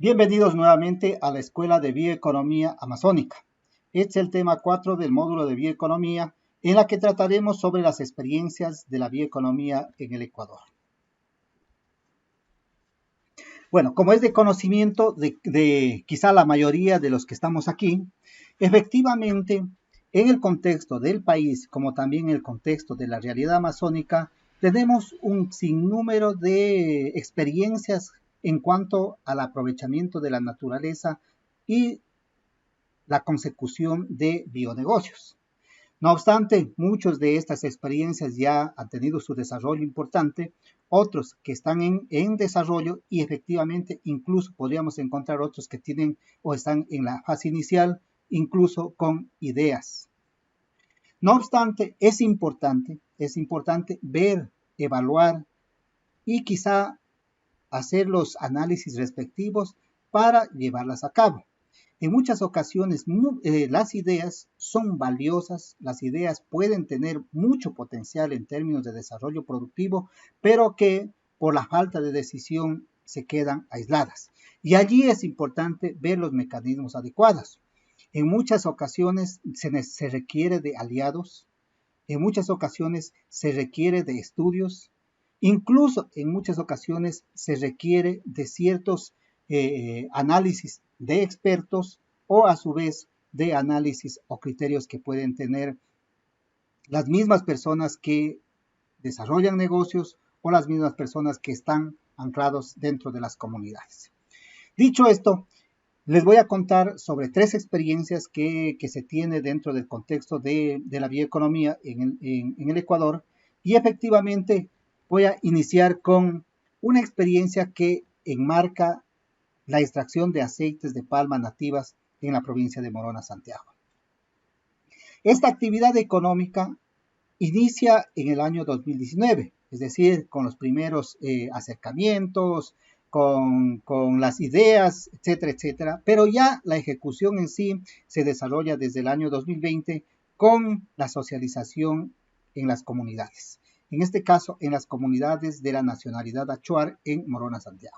Bienvenidos nuevamente a la Escuela de Bioeconomía Amazónica. Este es el tema 4 del módulo de Bioeconomía, en la que trataremos sobre las experiencias de la bioeconomía en el Ecuador. Bueno, como es de conocimiento de quizá la mayoría de los que estamos aquí, efectivamente, en el contexto del país, como también en el contexto de la realidad amazónica, tenemos un sinnúmero de experiencias en cuanto al aprovechamiento de la naturaleza y la consecución de bionegocios. No obstante, muchas de estas experiencias ya han tenido su desarrollo importante, otros que están en desarrollo y efectivamente incluso podríamos encontrar otros que tienen o están en la fase inicial, incluso con ideas. No obstante, es importante ver, evaluar y quizá hacer los análisis respectivos para llevarlas a cabo. En muchas ocasiones las ideas son valiosas, las ideas pueden tener mucho potencial en términos de desarrollo productivo, pero que por la falta de decisión se quedan aisladas. Y allí es importante ver los mecanismos adecuados. En muchas ocasiones se requiere de aliados, en muchas ocasiones se requiere de estudios, incluso en muchas ocasiones se requiere de ciertos análisis de expertos o a su vez de análisis o criterios que pueden tener las mismas personas que desarrollan negocios o las mismas personas que están anclados dentro de las comunidades. Dicho esto, les voy a contar sobre 3 experiencias que se tiene dentro del contexto de la bioeconomía en el Ecuador, y efectivamente voy a iniciar con una experiencia que enmarca la extracción de aceites de palma nativas en la provincia de Morona, Santiago. Esta actividad económica inicia en el año 2019, es decir, con los primeros acercamientos, con las ideas, etcétera, etcétera, pero ya la ejecución en sí se desarrolla desde el año 2020 con la socialización en las comunidades, en este caso en las comunidades de la nacionalidad achuar en Morona, Santiago.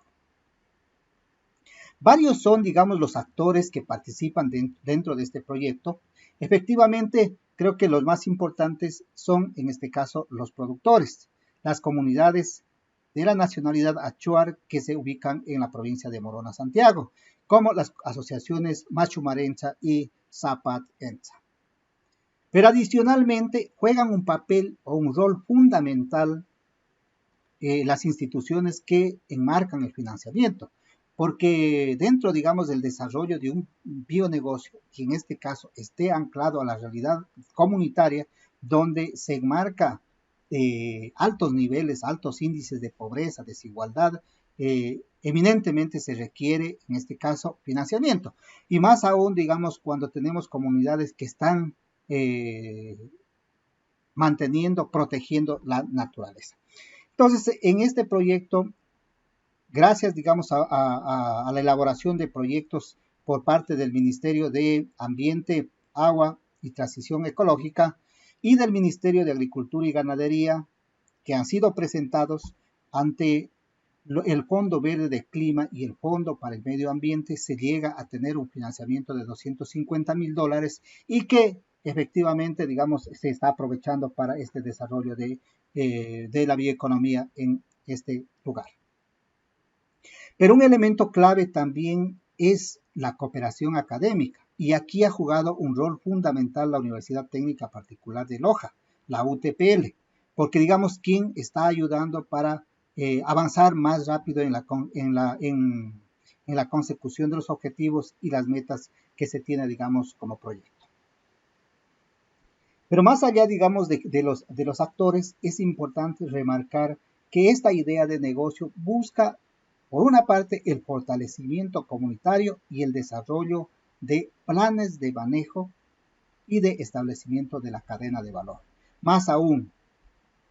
Varios son, digamos, los actores que participan dentro de este proyecto. Efectivamente, creo que los más importantes son, en este caso, los productores, las comunidades de la nacionalidad achuar que se ubican en la provincia de Morona, Santiago, como las asociaciones Machumarenza y Zapat Enza. Pero adicionalmente juegan un papel o un rol fundamental las instituciones que enmarcan el financiamiento, porque dentro, digamos, del desarrollo de un bionegocio, que en este caso esté anclado a la realidad comunitaria, donde se enmarca altos niveles, altos índices de pobreza, desigualdad, eminentemente se requiere, en este caso, financiamiento. Y más aún, digamos, cuando tenemos comunidades que están manteniendo, protegiendo la naturaleza. Entonces, en este proyecto, gracias, digamos, a la elaboración de proyectos por parte del Ministerio de Ambiente, Agua y Transición Ecológica y del Ministerio de Agricultura y Ganadería, que han sido presentados ante el Fondo Verde de Clima y el Fondo para el Medio Ambiente, se llega a tener un financiamiento de $250,000 y que efectivamente, digamos, se está aprovechando para este desarrollo de la bioeconomía en este lugar. Pero un elemento clave también es la cooperación académica, y aquí ha jugado un rol fundamental la Universidad Técnica Particular de Loja, la UTPL, porque digamos, ¿quién está ayudando para avanzar más rápido en la consecución de los objetivos y las metas que se tiene, digamos, como proyecto? Pero más allá, digamos, de los actores, es importante remarcar que esta idea de negocio busca, por una parte, el fortalecimiento comunitario y el desarrollo de planes de manejo y de establecimiento de la cadena de valor. Más aún,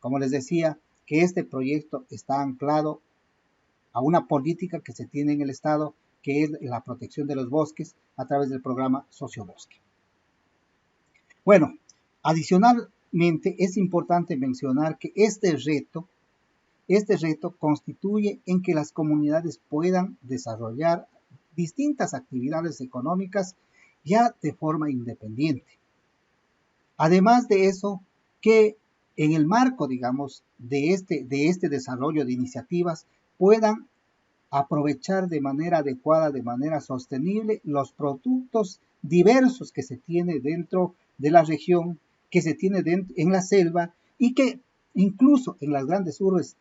como les decía, que este proyecto está anclado a una política que se tiene en el Estado, que es la protección de los bosques a través del programa Sociobosque. Bueno, adicionalmente es importante mencionar que este reto constituye en que las comunidades puedan desarrollar distintas actividades económicas ya de forma independiente. Además de eso, que en el marco, digamos, de este desarrollo de iniciativas puedan aprovechar de manera adecuada, de manera sostenible, los productos diversos que se tiene dentro de la región, que se tiene en la selva y que incluso en las grandes urbes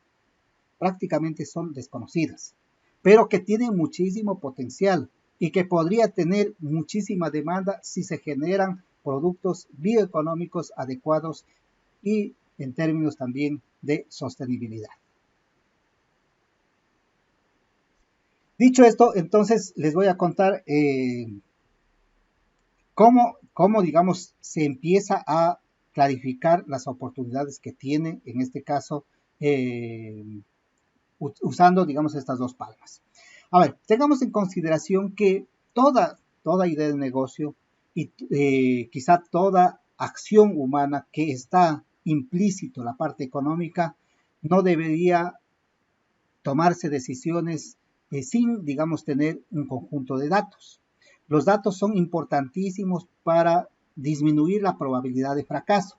prácticamente son desconocidas, pero que tienen muchísimo potencial y que podría tener muchísima demanda si se generan productos bioeconómicos adecuados y en términos también de sostenibilidad. Dicho esto, entonces les voy a contar cómo, digamos, se empieza a clarificar las oportunidades que tiene, en este caso, usando, digamos, estas dos palmas. A ver, tengamos en consideración que toda idea de negocio y quizá toda acción humana que está implícito en la parte económica no debería tomarse decisiones sin, digamos, tener un conjunto de datos. Los datos son importantísimos para disminuir la probabilidad de fracaso.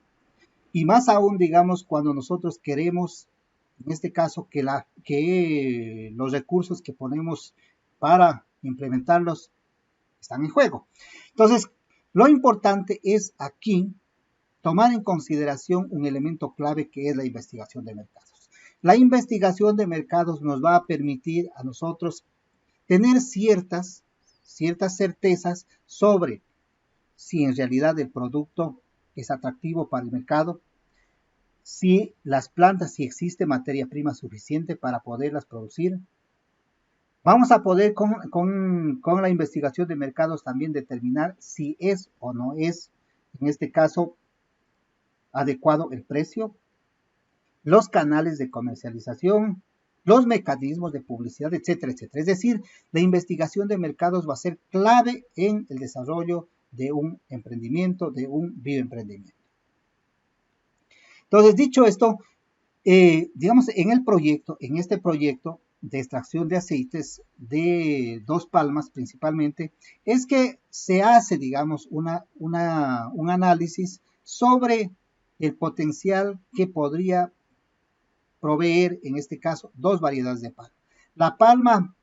Y más aún, digamos, cuando nosotros queremos, en este caso, que los recursos que ponemos para implementarlos están en juego. Entonces, lo importante es aquí tomar en consideración un elemento clave que es la investigación de mercados. La investigación de mercados nos va a permitir a nosotros tener ciertas certezas sobre si en realidad el producto es atractivo para el mercado, si las plantas, si existe materia prima suficiente para poderlas producir. Vamos a poder con la investigación de mercados también determinar si es o no es, en este caso, adecuado el precio, los canales de comercialización, los mecanismos de publicidad, etcétera, etcétera. Es decir, la investigación de mercados va a ser clave en el desarrollo de un emprendimiento, de un bioemprendimiento. Entonces, dicho esto, digamos, en este proyecto de extracción de aceites de Dos Palmas principalmente, es que se hace, digamos, un análisis sobre el potencial que podría proveer, en este caso, dos variedades de palma. La palma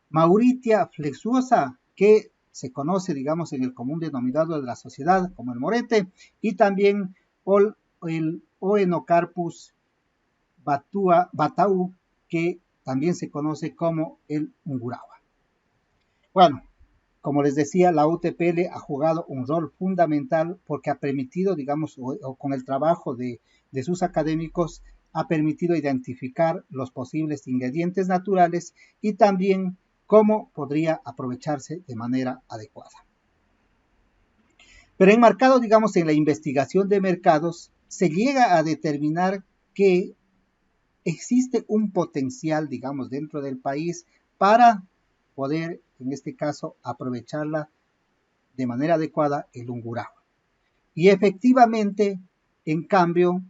Mauritia flexuosa, que se conoce, digamos, en el común denominador de la sociedad como el morete, y también el Oenocarpus batau, que también se conoce como el ungurahua. Bueno, como les decía, la UTPL ha jugado un rol fundamental porque ha permitido, digamos, o con el trabajo de sus académicos, ha permitido identificar los posibles ingredientes naturales y también cómo podría aprovecharse de manera adecuada. Pero enmarcado, digamos, en la investigación de mercados, se llega a determinar que existe un potencial, digamos, dentro del país para poder, en este caso, aprovecharla de manera adecuada el ungurahua. Y efectivamente, en cambio,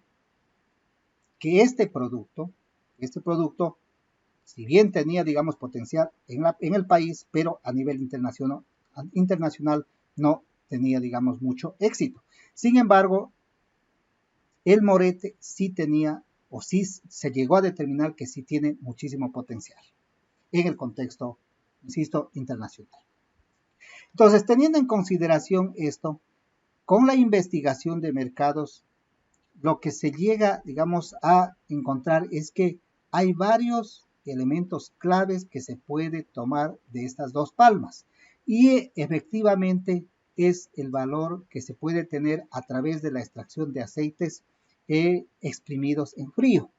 que este producto, si bien tenía, digamos, potencial en el país, pero a nivel internacional no tenía, digamos, mucho éxito. Sin embargo, el morete sí tenía, o sí se llegó a determinar que sí tiene muchísimo potencial en el contexto, insisto, internacional. Entonces, teniendo en consideración esto, con la investigación de mercados, lo que se llega, digamos, a encontrar es que hay varios elementos claves que se puede tomar de estas dos palmas. Y efectivamente es el valor que se puede tener a través de la extracción de aceites exprimidos en frío.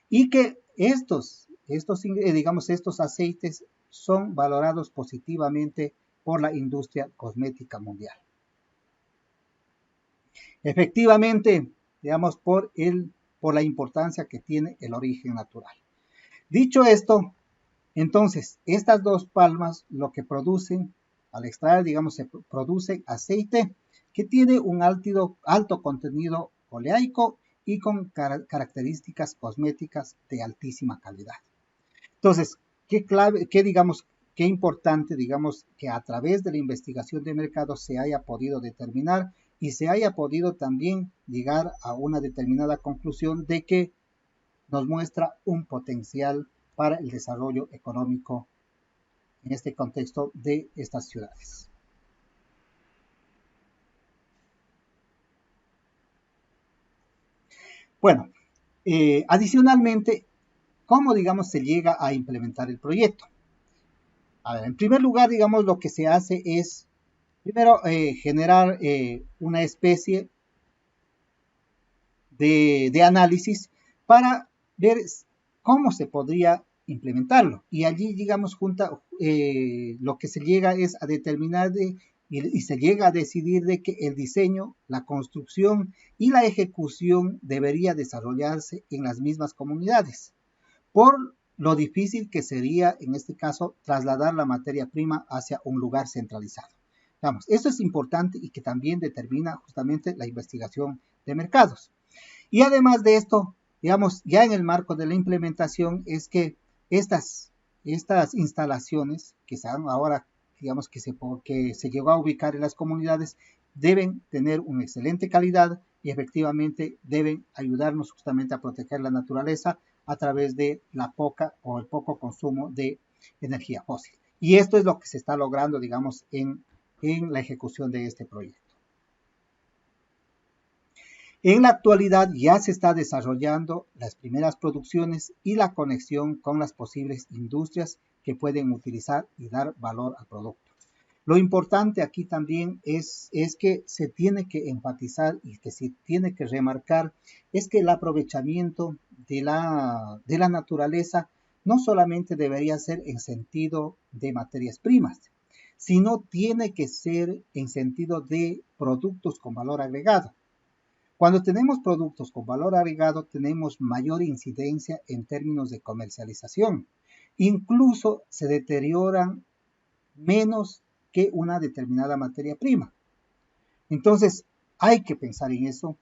Y que estos aceites son valorados positivamente por la industria cosmética mundial. Efectivamente, digamos, por la importancia que tiene el origen natural. Dicho esto, entonces, estas dos palmas lo que producen, al extraer, digamos, se produce aceite que tiene un alto contenido oleaico y con características cosméticas de altísima calidad. Entonces, ¿qué qué importante, digamos, que a través de la investigación de mercado se haya podido determinar y se haya podido también llegar a una determinada conclusión de que nos muestra un potencial para el desarrollo económico en este contexto de estas ciudades. Bueno, adicionalmente, ¿cómo, digamos, se llega a implementar el proyecto? A ver, en primer lugar, digamos, lo que se hace es, primero, generar una especie de análisis para ver cómo se podría implementarlo. Y allí, digamos, lo que se llega es a determinar y se llega a decidir de que el diseño, la construcción y la ejecución debería desarrollarse en las mismas comunidades, por lo difícil que sería, en este caso, trasladar la materia prima hacia un lugar centralizado. Vamos, eso es importante y que también determina justamente la investigación de mercados. Y además de esto, digamos, ya en el marco de la implementación es que estas instalaciones que están ahora, digamos, que se llegó a ubicar en las comunidades, deben tener una excelente calidad y efectivamente deben ayudarnos justamente a proteger la naturaleza a través de la poca o el poco consumo de energía fósil. Y esto es lo que se está logrando, digamos, en la ejecución de este proyecto. En la actualidad ya se está desarrollando las primeras producciones y la conexión con las posibles industrias que pueden utilizar y dar valor al producto. Lo importante aquí también es que se tiene que enfatizar y que se tiene que remarcar es que el aprovechamiento de la naturaleza no solamente debería ser en sentido de materias primas, sino tiene que ser en sentido de productos con valor agregado. Cuando tenemos productos con valor agregado, tenemos mayor incidencia en términos de comercialización. Incluso se deterioran menos que una determinada materia prima. Entonces, hay que pensar en eso.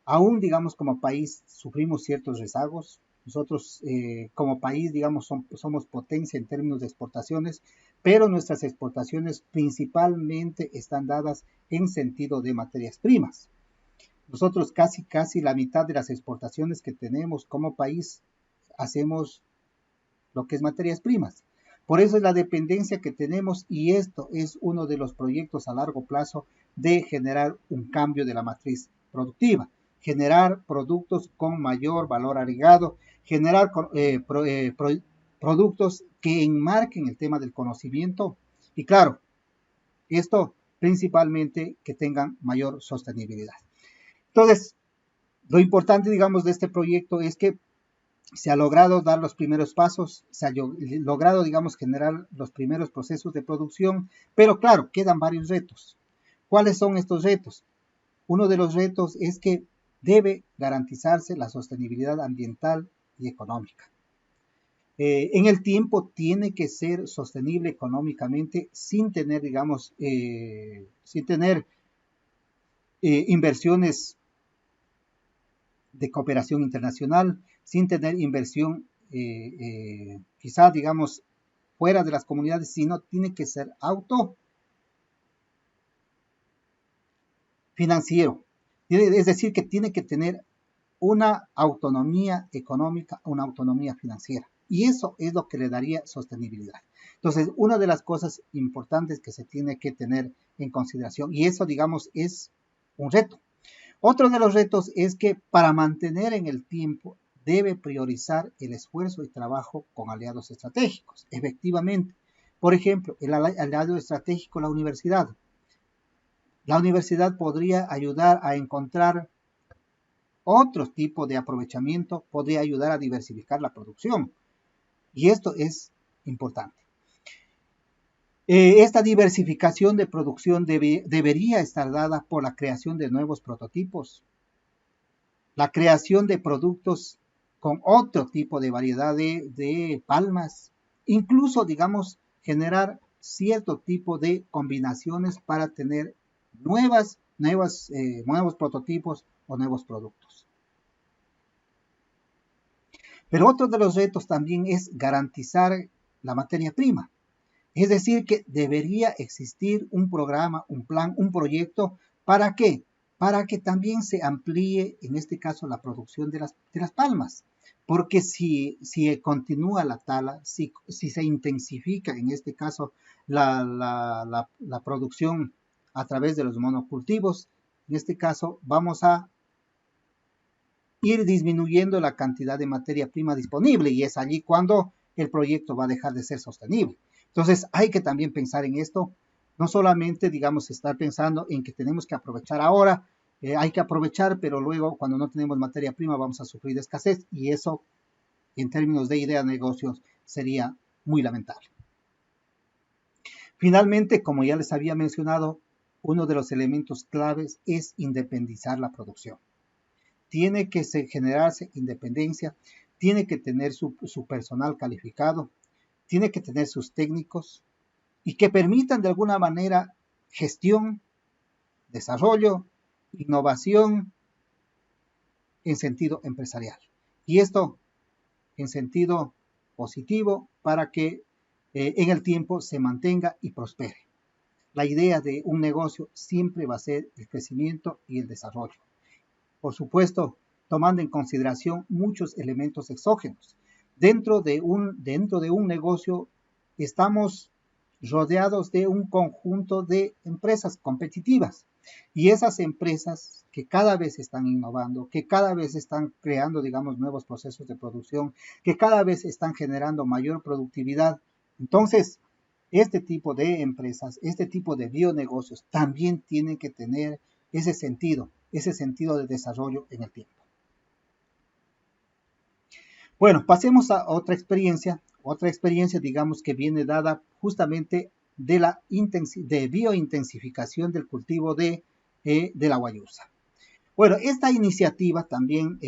Aún, digamos, como país sufrimos ciertos rezagos. Nosotros, como país, digamos, somos potencia en términos de exportaciones, pero nuestras exportaciones principalmente están dadas en sentido de materias primas. Nosotros casi la mitad de las exportaciones que tenemos como país hacemos lo que es materias primas. Por eso es la dependencia que tenemos y esto es uno de los proyectos a largo plazo de generar un cambio de la matriz productiva, generar productos con mayor valor agregado, generar productos que enmarquen el tema del conocimiento y claro, esto principalmente que tengan mayor sostenibilidad. Entonces, lo importante, digamos, de este proyecto es que se ha logrado dar los primeros pasos, se ha logrado, digamos, generar los primeros procesos de producción, pero claro, quedan varios retos. ¿Cuáles son estos retos? Uno de los retos es que debe garantizarse la sostenibilidad ambiental y económica. En el tiempo tiene que ser sostenible económicamente sin tener, digamos, inversiones de cooperación internacional, sin tener inversión quizá, digamos, fuera de las comunidades, sino tiene que ser autofinanciero. Es decir, que tiene que tener una autonomía económica, una autonomía financiera. Y eso es lo que le daría sostenibilidad. Entonces, una de las cosas importantes que se tiene que tener en consideración, y eso, digamos, es un reto. Otro de los retos es que para mantener en el tiempo debe priorizar el esfuerzo y trabajo con aliados estratégicos, efectivamente. Por ejemplo, el aliado estratégico, la universidad. La universidad podría ayudar a encontrar otro tipo de aprovechamiento, podría ayudar a diversificar la producción. Y esto es importante. Esta diversificación de producción debería estar dada por la creación de nuevos prototipos, la creación de productos con otro tipo de variedad de palmas, incluso, digamos, generar cierto tipo de combinaciones para tener nuevos prototipos o nuevos productos. Pero otro de los retos también es garantizar la materia prima. Es decir, que debería existir un programa, un plan, un proyecto. ¿Para qué? Para que también se amplíe, en este caso, la producción de las palmas. Porque si continúa la tala, si se intensifica, en este caso, la producción a través de los monocultivos, en este caso, vamos a ir disminuyendo la cantidad de materia prima disponible y es allí cuando el proyecto va a dejar de ser sostenible. Entonces hay que también pensar en esto, no solamente, digamos, estar pensando en que tenemos que aprovechar ahora, hay que aprovechar, pero luego cuando no tenemos materia prima vamos a sufrir de escasez y eso en términos de idea de negocios sería muy lamentable. Finalmente, como ya les había mencionado, uno de los elementos claves es independizar la producción. Tiene que generarse independencia, tiene que tener su personal calificado, tiene que tener sus técnicos y que permitan de alguna manera gestión, desarrollo, innovación en sentido empresarial. Y esto en sentido positivo para que en el tiempo se mantenga y prospere. La idea de un negocio siempre va a ser el crecimiento y el desarrollo. Por supuesto, tomando en consideración muchos elementos exógenos. Dentro de un negocio estamos rodeados de un conjunto de empresas competitivas y esas empresas que cada vez están innovando, que cada vez están creando, digamos, nuevos procesos de producción, que cada vez están generando mayor productividad. Entonces, este tipo de empresas, este tipo de bionegocios también tienen que tener ese sentido de desarrollo en el tiempo. Bueno, pasemos a otra experiencia digamos que viene dada justamente de biointensificación del cultivo de la guayusa. Bueno, esta iniciativa también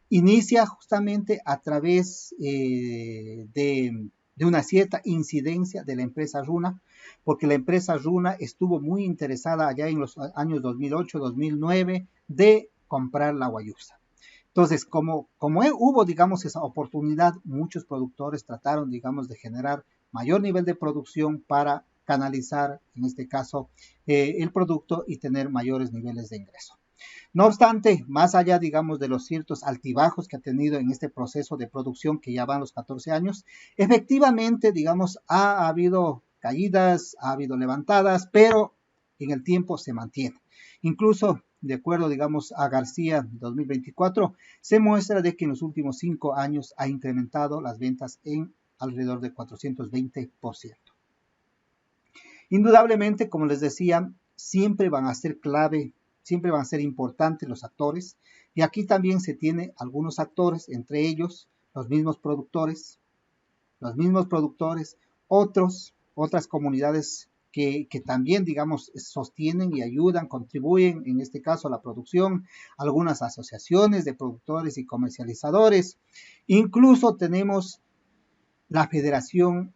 inicia justamente a través de una cierta incidencia de la empresa Runa, porque la empresa Runa estuvo muy interesada allá en los años 2008-2009 de comprar la guayusa. Entonces, como hubo, digamos, esa oportunidad, muchos productores trataron, digamos, de generar mayor nivel de producción para canalizar, en este caso, el producto y tener mayores niveles de ingreso. No obstante, más allá, digamos, de los ciertos altibajos que ha tenido en este proceso de producción que ya van los 14 años, efectivamente, digamos, ha habido caídas, ha habido levantadas, pero en el tiempo se mantiene. Incluso, de acuerdo, digamos, a García 2024, se muestra de que en los últimos 5 años ha incrementado las ventas en alrededor de 420%. Indudablemente, como les decía, siempre van a ser clave, siempre van a ser importantes los actores, y aquí también se tiene algunos actores, entre ellos los mismos productores, otras comunidades que también, digamos, sostienen y ayudan, contribuyen, en este caso, a la producción, algunas asociaciones de productores y comercializadores. Incluso tenemos la federación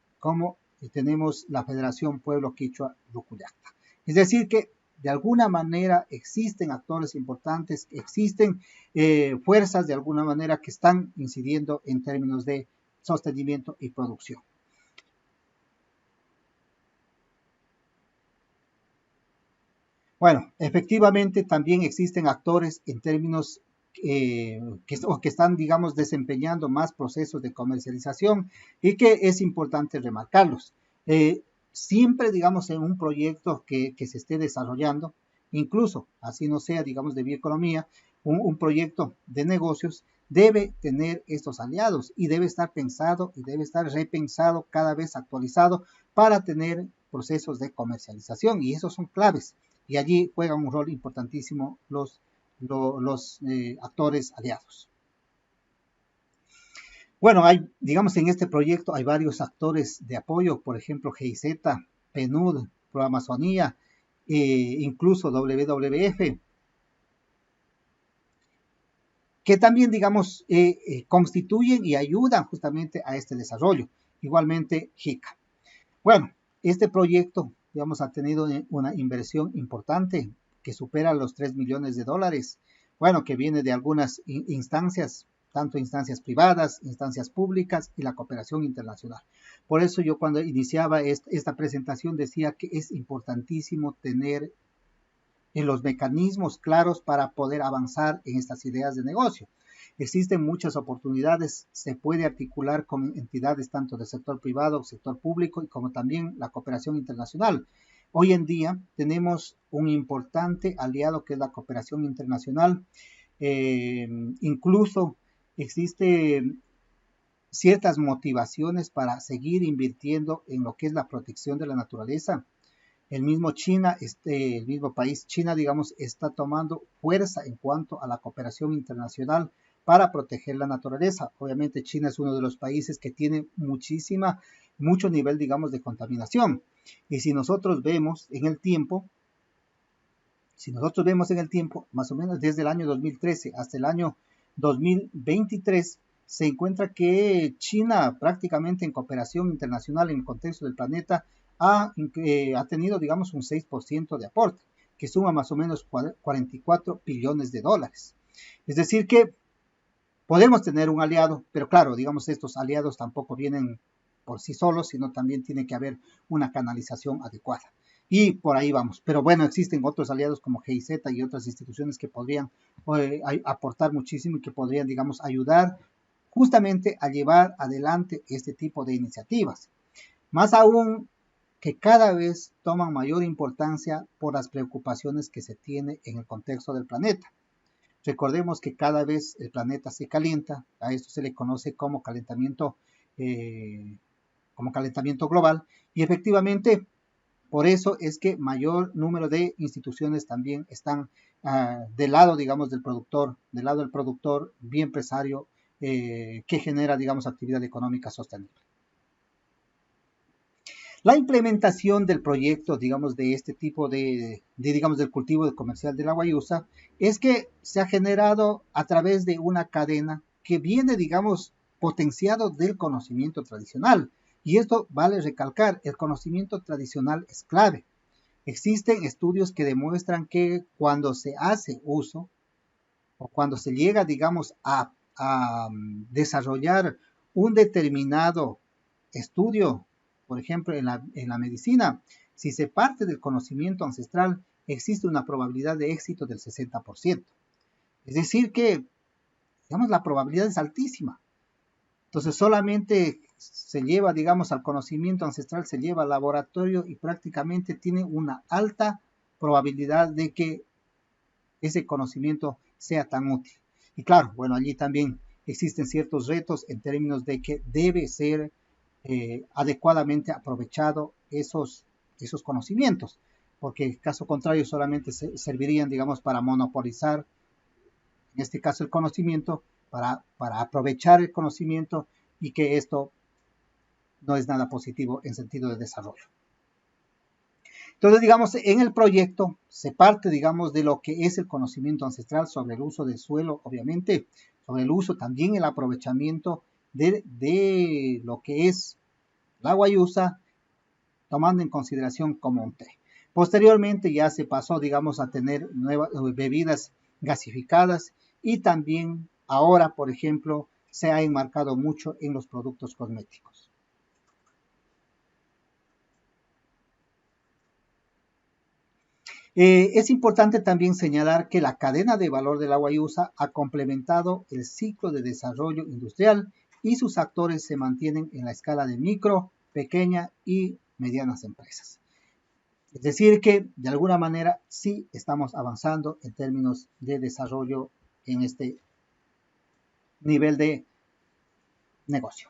tenemos la Federación Pueblo Quichua Lucuyacta. Es decir, que de alguna manera existen actores importantes, existen fuerzas de alguna manera que están incidiendo en términos de sostenimiento y producción. Bueno, efectivamente también existen actores en términos que están, digamos, desempeñando más procesos de comercialización y que es importante remarcarlos. Siempre, digamos, en un proyecto que se esté desarrollando, incluso así no sea, digamos, de bioeconomía, un proyecto de negocios, debe tener estos aliados y debe estar pensado y debe estar repensado, cada vez actualizado para tener procesos de comercialización y esos son claves. Y allí juegan un rol importantísimo los actores aliados. Bueno, digamos, en este proyecto hay varios actores de apoyo, por ejemplo, GIZ, PNUD, ProAmazonía, incluso WWF, que también, digamos, constituyen y ayudan justamente a este desarrollo. Igualmente, JICA. Bueno, este proyecto, digamos, ha tenido una inversión importante que supera los $3 millones. Bueno, que viene de algunas instancias, tanto instancias privadas, instancias públicas y la cooperación internacional. Por eso yo cuando iniciaba esta presentación decía que es importantísimo tener los mecanismos claros para poder avanzar en estas ideas de negocio. Existen muchas oportunidades, se puede articular con entidades tanto del sector privado, sector público y como también la cooperación internacional. Hoy en día tenemos un importante aliado que es la cooperación internacional. Incluso existen ciertas motivaciones para seguir invirtiendo en lo que es la protección de la naturaleza. El mismo China, el mismo país China, digamos, está tomando fuerza en cuanto a la cooperación internacional para proteger la naturaleza. Obviamente China es uno de los países que tiene mucho nivel, digamos, de contaminación. Y si nosotros vemos en el tiempo, más o menos desde el año 2013 hasta el año 2023, se encuentra que China prácticamente en cooperación internacional en el contexto del planeta ha tenido, digamos, un 6% de aporte, que suma más o menos 44 billones de dólares. Es decir que podemos tener un aliado, pero claro, digamos, estos aliados tampoco vienen por sí solos, sino también tiene que haber una canalización adecuada. Y por ahí vamos. Pero bueno, existen otros aliados como GIZ y otras instituciones que podrían aportar muchísimo y que podrían, digamos, ayudar justamente a llevar adelante este tipo de iniciativas. Más aún que cada vez toman mayor importancia por las preocupaciones que se tiene en el contexto del planeta. Recordemos que cada vez el planeta se calienta, a esto se le conoce como calentamiento global, y efectivamente por eso es que mayor número de instituciones también están del lado, digamos, del productor bioempresario que genera, digamos, actividad económica sostenible. La implementación del proyecto, digamos, de este tipo digamos, del cultivo comercial de la guayusa, es que se ha generado a través de una cadena que viene, digamos, potenciado del conocimiento tradicional. Y esto vale recalcar, el conocimiento tradicional es clave. Existen estudios que demuestran que cuando se hace uso o cuando se llega, digamos, a desarrollar un determinado estudio, por ejemplo, en la medicina, si se parte del conocimiento ancestral, existe una probabilidad de éxito del 60%. Es decir que, digamos, la probabilidad es altísima. Entonces solamente se lleva, digamos, al conocimiento ancestral, se lleva al laboratorio y prácticamente tiene una alta probabilidad de que ese conocimiento sea tan útil. Y claro, bueno, allí también existen ciertos retos en términos de que debe ser adecuadamente aprovechado esos conocimientos, porque en caso contrario solamente servirían, digamos, para monopolizar, en este caso el conocimiento, para aprovechar el conocimiento y que esto no es nada positivo en sentido de desarrollo. Entonces, digamos, en el proyecto se parte, digamos, de lo que es el conocimiento ancestral sobre el uso del suelo, obviamente, sobre el uso también el aprovechamiento de lo que es la guayusa, tomando en consideración como un té. Posteriormente ya se pasó, digamos, a tener nuevas bebidas gasificadas y también ahora, por ejemplo, se ha enmarcado mucho en los productos cosméticos. Es importante también señalar que la cadena de valor de la guayusa ha complementado el ciclo de desarrollo industrial y sus actores se mantienen en la escala de micro, pequeña y medianas empresas. Es decir que de alguna manera sí estamos avanzando en términos de desarrollo en este nivel de negocio.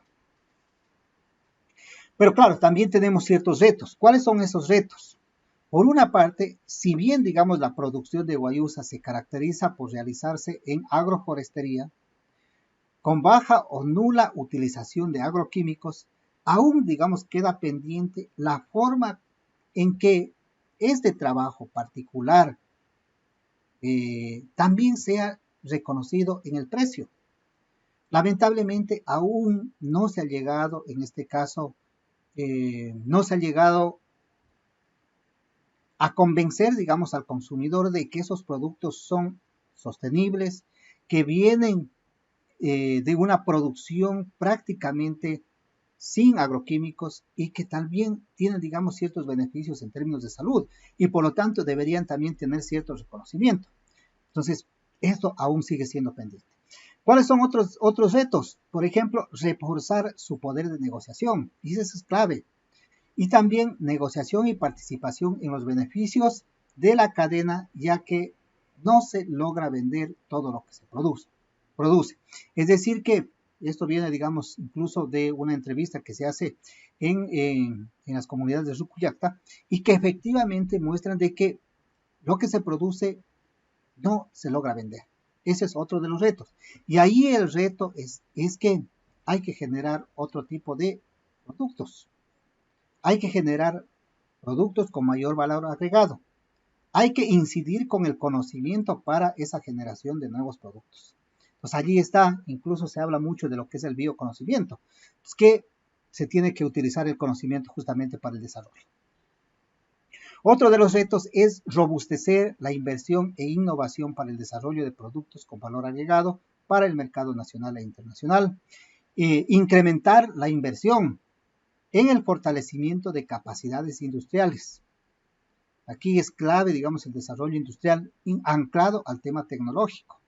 Pero claro, también tenemos ciertos retos. ¿Cuáles son esos retos? Por una parte, si bien, digamos, la producción de guayusa se caracteriza por realizarse en agroforestería, con baja o nula utilización de agroquímicos, aún, digamos, queda pendiente la forma en que este trabajo particular también sea reconocido en el precio. Lamentablemente, aún no se ha llegado, en este caso, no se ha llegado a convencer, digamos, al consumidor de que esos productos son sostenibles, que vienen de una producción prácticamente sin agroquímicos y que también tienen, digamos, ciertos beneficios en términos de salud y por lo tanto deberían también tener cierto reconocimiento. Entonces, esto aún sigue siendo pendiente. ¿Cuáles son otros retos? Por ejemplo, reforzar su poder de negociación, y eso es clave. Y también negociación y participación en los beneficios de la cadena, ya que no se logra vender todo lo que se produce. Es decir que esto viene, digamos, incluso de una entrevista que se hace en las comunidades de Rucuyacta y que efectivamente muestran de que lo que se produce no se logra vender. Ese es otro de los retos. Y ahí el reto es que hay que generar otro tipo de productos. Hay que generar productos con mayor valor agregado. Hay que incidir con el conocimiento para esa generación de nuevos productos. Pues allí está, incluso se habla mucho de lo que es el bioconocimiento, pues que se tiene que utilizar el conocimiento justamente para el desarrollo. Otro de los retos es robustecer la inversión e innovación para el desarrollo de productos con valor agregado para el mercado nacional e internacional. Incrementar la inversión en el fortalecimiento de capacidades industriales. Aquí es clave, digamos, el desarrollo industrial anclado al tema tecnológico,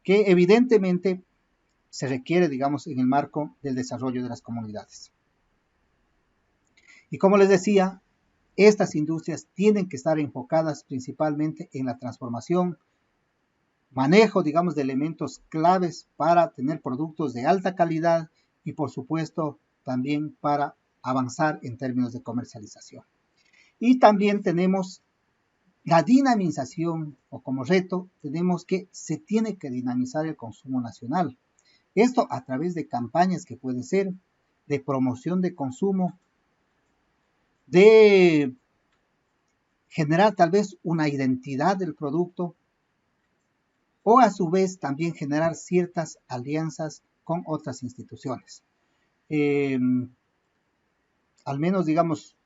que evidentemente se requiere, digamos, en el marco del desarrollo de las comunidades. Y como les decía, estas industrias tienen que estar enfocadas principalmente en la transformación, manejo, digamos, de elementos claves para tener productos de alta calidad y, por supuesto, también para avanzar en términos de comercialización. Y también tenemos la dinamización, o como reto, tenemos que se tiene que dinamizar el consumo nacional. Esto a través de campañas que pueden ser de promoción de consumo, de generar tal vez una identidad del producto o a su vez también generar ciertas alianzas con otras instituciones. Al menos, digamos,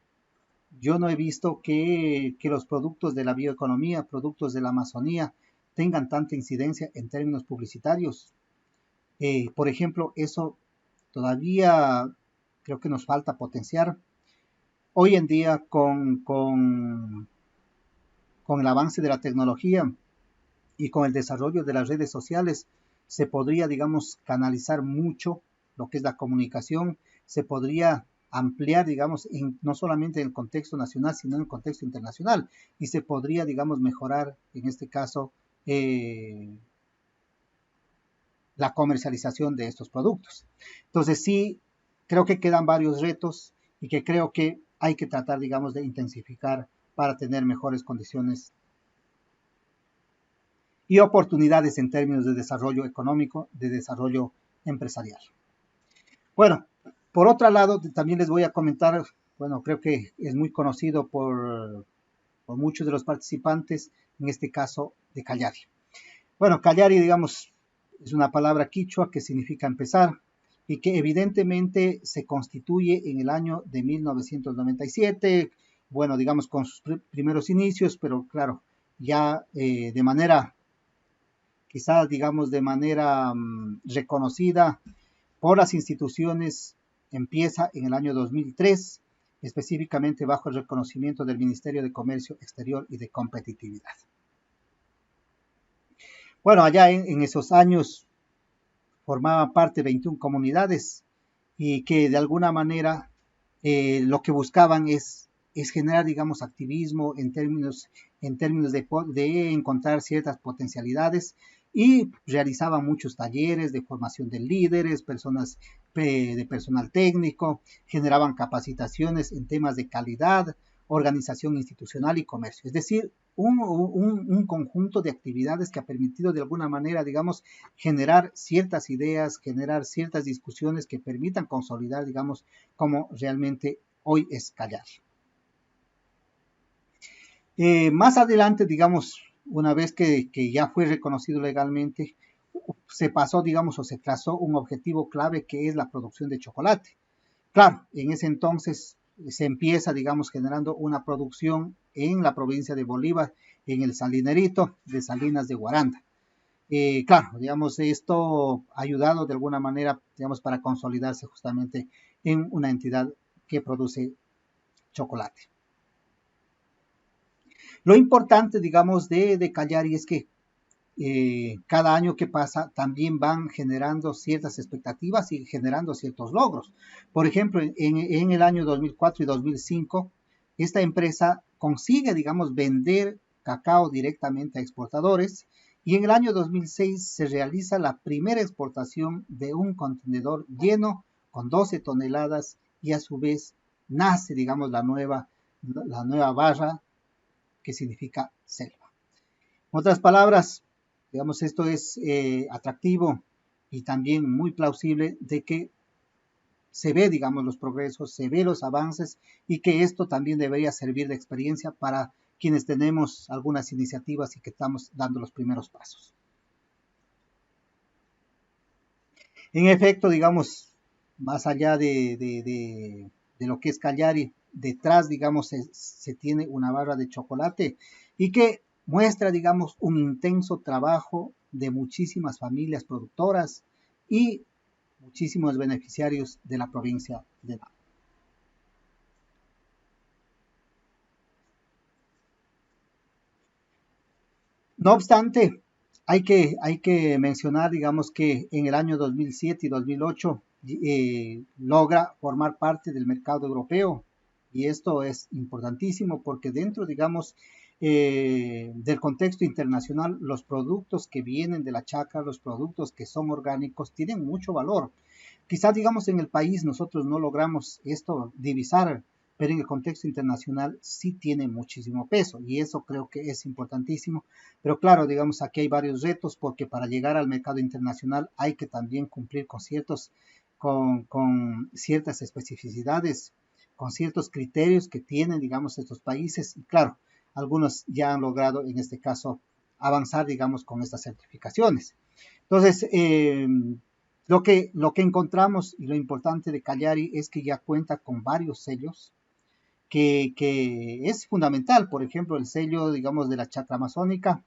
yo no he visto que los productos de la bioeconomía, productos de la Amazonía, tengan tanta incidencia en términos publicitarios. Por ejemplo, eso todavía creo que nos falta potenciar. Hoy en día, con el avance de la tecnología y con el desarrollo de las redes sociales, se podría, digamos, canalizar mucho lo que es la comunicación, se podría ampliar, digamos, no solamente en el contexto nacional, sino en el contexto internacional, y se podría, digamos, mejorar, en este caso, la comercialización de estos productos. Entonces, sí, creo que quedan varios retos y que creo que hay que tratar, digamos, de intensificar para tener mejores condiciones y oportunidades en términos de desarrollo económico, de desarrollo empresarial. Bueno, por otro lado, también les voy a comentar, bueno, creo que es muy conocido por muchos de los participantes, en este caso de Callari. Bueno, Callari, digamos, es una palabra quichua que significa empezar y que evidentemente se constituye en el año de 1997, bueno, digamos, con sus primeros inicios, pero claro, ya de manera, quizás, digamos, de manera reconocida por las instituciones, empieza en el año 2003, específicamente bajo el reconocimiento del Ministerio de Comercio Exterior y de Competitividad. Bueno, allá en esos años formaban parte 21 comunidades y que de alguna manera lo que buscaban es generar, digamos, activismo en términos de encontrar ciertas potencialidades y realizaban muchos talleres de formación de líderes, personas de personal técnico, generaban capacitaciones en temas de calidad, organización institucional y comercio. Es decir, un conjunto de actividades que ha permitido de alguna manera, digamos, generar ciertas ideas, generar ciertas discusiones que permitan consolidar, digamos, como realmente hoy es Callari. Más adelante, digamos, una vez que ya fue reconocido legalmente, se pasó, digamos, o se trazó un objetivo clave que es la producción de chocolate. Claro, en ese entonces se empieza, digamos, generando una producción en la provincia de Bolívar, en el Salinerito de Salinas de Guaranda. claro, digamos, esto ha ayudado de alguna manera, digamos, para consolidarse justamente en una entidad que produce chocolate. Lo importante, digamos, de Callari es que cada año que pasa también van generando ciertas expectativas y generando ciertos logros. Por ejemplo, en el año 2004 y 2005, esta empresa consigue, digamos, vender cacao directamente a exportadores y en el año 2006 se realiza la primera exportación de un contenedor lleno con 12 toneladas y a su vez nace, digamos, la nueva barra que significa selva. En otras palabras, digamos, esto es atractivo y también muy plausible de que se ve, digamos, los progresos, se ve los avances y que esto también debería servir de experiencia para quienes tenemos algunas iniciativas y que estamos dando los primeros pasos. En efecto, digamos, más allá de lo que es Callari, detrás, digamos, se tiene una barra de chocolate y que muestra, digamos, un intenso trabajo de muchísimas familias productoras y muchísimos beneficiarios de la provincia de Napo. No obstante, hay que mencionar, digamos, que en el año 2007 y 2008 logra formar parte del mercado europeo. Y esto es importantísimo porque dentro, digamos, del contexto internacional, los productos que vienen de la chacra, los productos que son orgánicos, tienen mucho valor. Quizás, digamos, en el país nosotros no logramos esto divisar, pero en el contexto internacional sí tiene muchísimo peso y eso creo que es importantísimo. Pero claro, digamos, aquí hay varios retos porque para llegar al mercado internacional hay que también cumplir con ciertas especificidades, con ciertos criterios que tienen, digamos, estos países. Y claro, algunos ya han logrado, en este caso, avanzar, digamos, con estas certificaciones. Entonces, lo que encontramos y lo importante de Cagliari es que ya cuenta con varios sellos que es fundamental. Por ejemplo, el sello, digamos, de la chacra amazónica,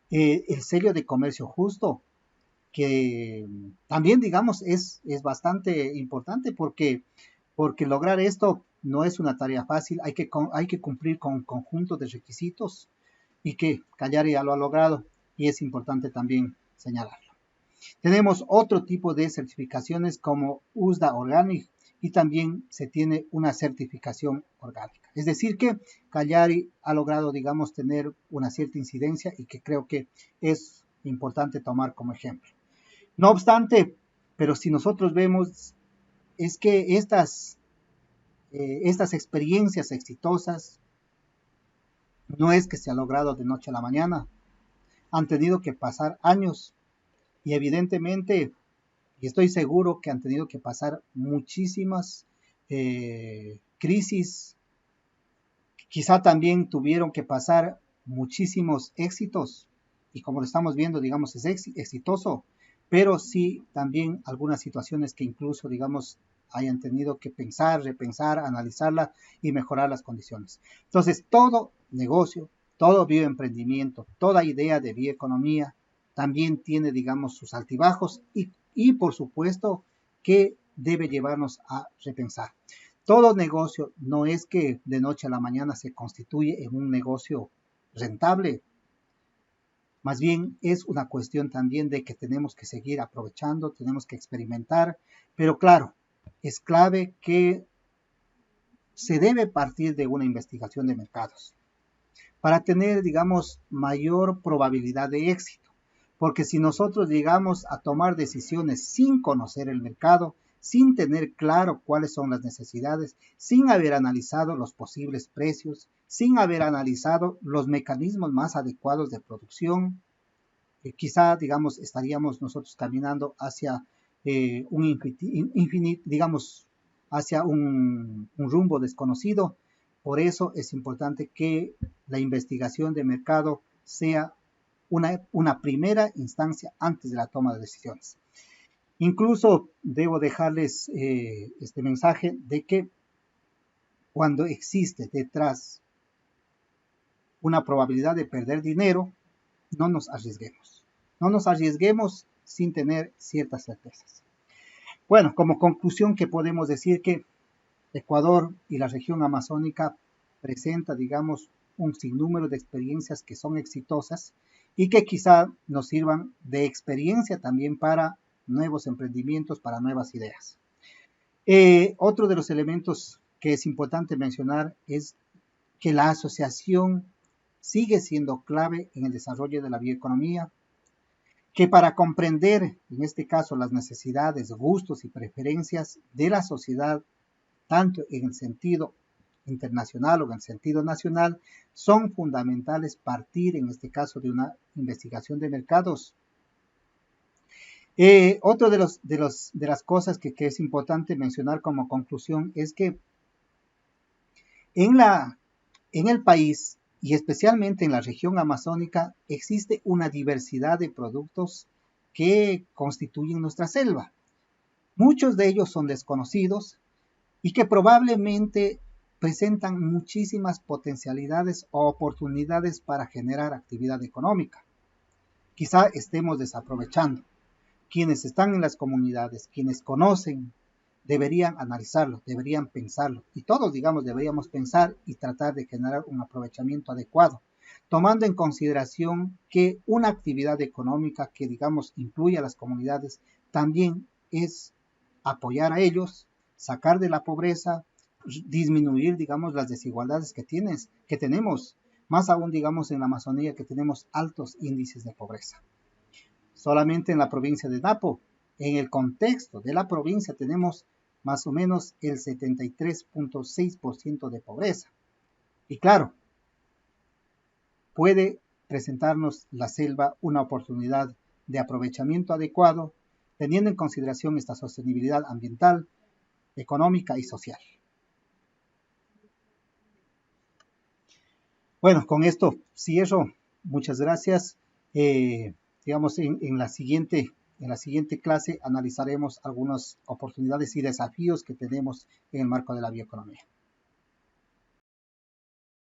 el sello de comercio justo, que también, digamos, es bastante importante porque lograr esto no es una tarea fácil, hay que cumplir con un conjunto de requisitos y que Cagliari ya lo ha logrado y es importante también señalarlo. Tenemos otro tipo de certificaciones como USDA Organic y también se tiene una certificación orgánica. Es decir, que Cagliari ha logrado, digamos, tener una cierta incidencia y que creo que es importante tomar como ejemplo. No obstante, pero si nosotros vemos, es que estas experiencias exitosas no es que se ha logrado de noche a la mañana, han tenido que pasar años y evidentemente y estoy seguro que han tenido que pasar muchísimas crisis, quizá también tuvieron que pasar muchísimos éxitos, y como lo estamos viendo, digamos, es exitoso, pero sí también algunas situaciones que incluso, digamos, hayan tenido que pensar, repensar, analizarla y mejorar las condiciones. Entonces, todo negocio, todo bioemprendimiento, toda idea de bioeconomía también tiene, digamos, sus altibajos y por supuesto que debe llevarnos a repensar. Todo negocio no es que de noche a la mañana se constituye en un negocio rentable, más bien es una cuestión también de que tenemos que seguir aprovechando, tenemos que experimentar, pero claro, es clave que se debe partir de una investigación de mercados para tener, digamos, mayor probabilidad de éxito. Porque si nosotros llegamos a tomar decisiones sin conocer el mercado, sin tener claro cuáles son las necesidades, sin haber analizado los posibles precios, sin haber analizado los mecanismos más adecuados de producción, quizá, digamos, estaríamos nosotros caminando hacia un infinito, digamos, hacia un rumbo desconocido. Por eso es importante que la investigación de mercado sea una primera instancia antes de la toma de decisiones. Incluso debo dejarles este mensaje de que cuando existe detrás una probabilidad de perder dinero, no nos arriesguemos. No nos arriesguemos sin tener ciertas certezas. Bueno, como conclusión que podemos decir que Ecuador y la región amazónica presenta, digamos, un sinnúmero de experiencias que son exitosas y que quizá nos sirvan de experiencia también para nuevos emprendimientos, para nuevas ideas. Otro de los elementos que es importante mencionar es que la asociación sigue siendo clave en el desarrollo de la bioeconomía, que para comprender, en este caso, las necesidades, gustos y preferencias de la sociedad, tanto en el sentido internacional o en el sentido nacional, son fundamentales partir, en este caso, de una investigación de mercados. Otro de las cosas que es importante mencionar como conclusión es que en el país y especialmente en la región amazónica existe una diversidad de productos que constituyen nuestra selva. Muchos de ellos son desconocidos y que probablemente presentan muchísimas potencialidades o oportunidades para generar actividad económica. Quizá estemos desaprovechando. Quienes están en las comunidades, quienes conocen, deberían analizarlo, deberían pensarlo. Y todos, digamos, deberíamos pensar y tratar de generar un aprovechamiento adecuado, tomando en consideración que una actividad económica que, digamos, incluye a las comunidades, también es apoyar a ellos, sacar de la pobreza, disminuir, digamos, las desigualdades que tenemos, más aún, digamos, en la Amazonía, que tenemos altos índices de pobreza. Solamente en la provincia de Napo, en el contexto de la provincia, tenemos más o menos el 73.6% de pobreza. Y claro, puede presentarnos la selva una oportunidad de aprovechamiento adecuado, teniendo en consideración esta sostenibilidad ambiental, económica y social. Bueno, con esto cierro. Muchas gracias. Digamos, en la siguiente clase analizaremos algunas oportunidades y desafíos que tenemos en el marco de la bioeconomía.